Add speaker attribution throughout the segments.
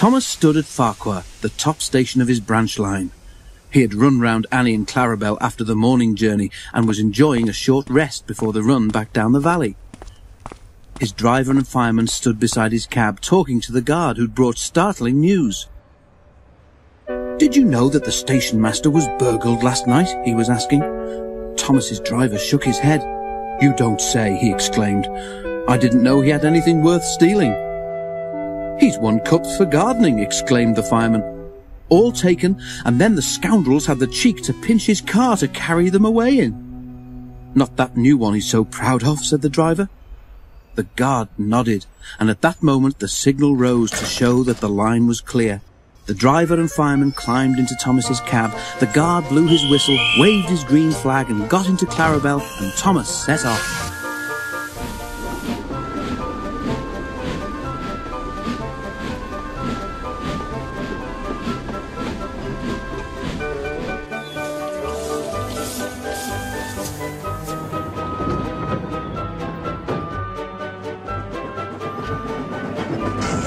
Speaker 1: Thomas stood at Farquhar, the top station of his branch line. He had run round Annie and Clarabel after the morning journey and was enjoying a short rest before the run back down the valley. His driver and fireman stood beside his cab talking to the guard who'd brought startling news. "Did you know that the station master was burgled last night?" he was asking. Thomas's driver shook his head. "You don't say," he exclaimed. "I didn't know he had anything worth stealing." "He's won cups for gardening," exclaimed the fireman. "All taken, and then the scoundrels had the cheek to pinch his car to carry them away in." "Not that new one he's so proud of," said the driver. The guard nodded, and at that moment the signal rose to show that the line was clear. The driver and fireman climbed into Thomas's cab, the guard blew his whistle, waved his green flag and got into Clarabel, and Thomas set off.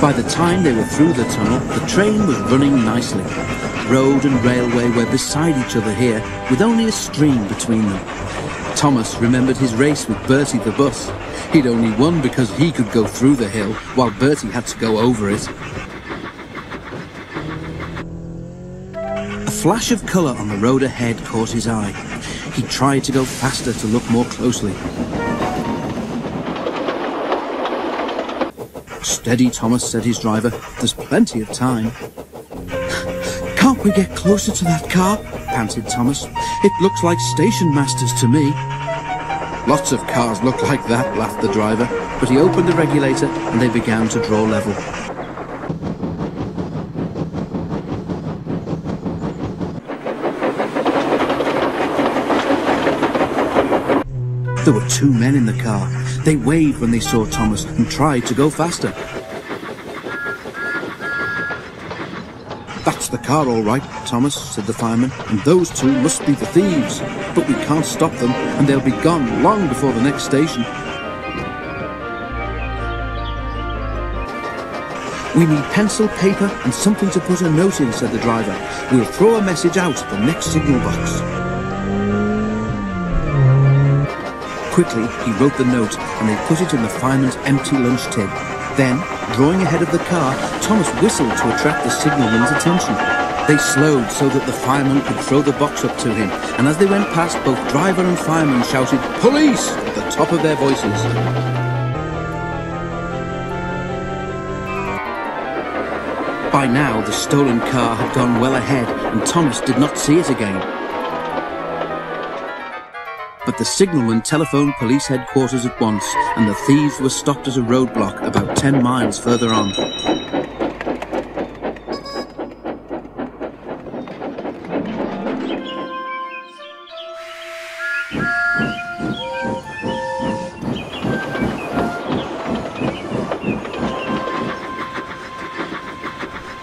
Speaker 1: By the time they were through the tunnel, the train was running nicely. Road and railway were beside each other here, with only a stream between them. Thomas remembered his race with Bertie the bus. He'd only won because he could go through the hill, while Bertie had to go over it. A flash of colour on the road ahead caught his eye. He tried to go faster to look more closely. "Steady, Thomas," said his driver. "There's plenty of time." "Can't we get closer to that car?" panted Thomas. "It looks like station masters to me." "Lots of cars look like that," laughed the driver, but he opened the regulator and they began to draw level. There were two men in the car. They waved when they saw Thomas and tried to go faster. "That's the car all right, Thomas," said the fireman, "and those two must be the thieves. But we can't stop them, and they'll be gone long before the next station." "We need pencil, paper, and something to put a note in," said the driver. "We'll throw a message out at the next signal box." Quickly, he wrote the note, and they put it in the fireman's empty lunch tin. Then, drawing ahead of the car, Thomas whistled to attract the signalman's attention. They slowed so that the fireman could throw the box up to him, and as they went past, both driver and fireman shouted, "Police!" at the top of their voices. By now, the stolen car had gone well ahead, and Thomas did not see it again. But the signalman telephoned police headquarters at once, and the thieves were stopped at a roadblock about 10 miles further on.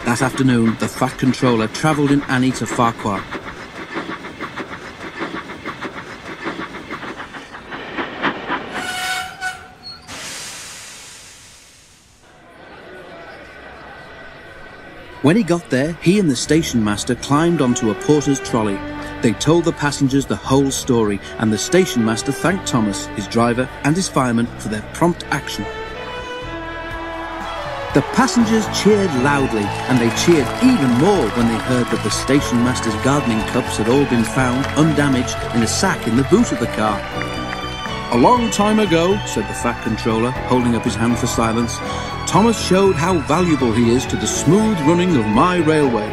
Speaker 1: That afternoon, the Fat Controller travelled in Annie to Farquhar. When he got there, he and the station master climbed onto a porter's trolley. They told the passengers the whole story, and the station master thanked Thomas, his driver, and his fireman for their prompt action. The passengers cheered loudly, and they cheered even more when they heard that the station master's gardening cups had all been found, undamaged, in a sack in the boot of the car. "A long time ago," said the Fat Controller, holding up his hand for silence, "Thomas showed how valuable he is to the smooth running of my railway.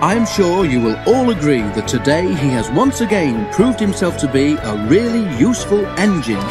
Speaker 1: I am sure you will all agree that today he has once again proved himself to be a really useful engine."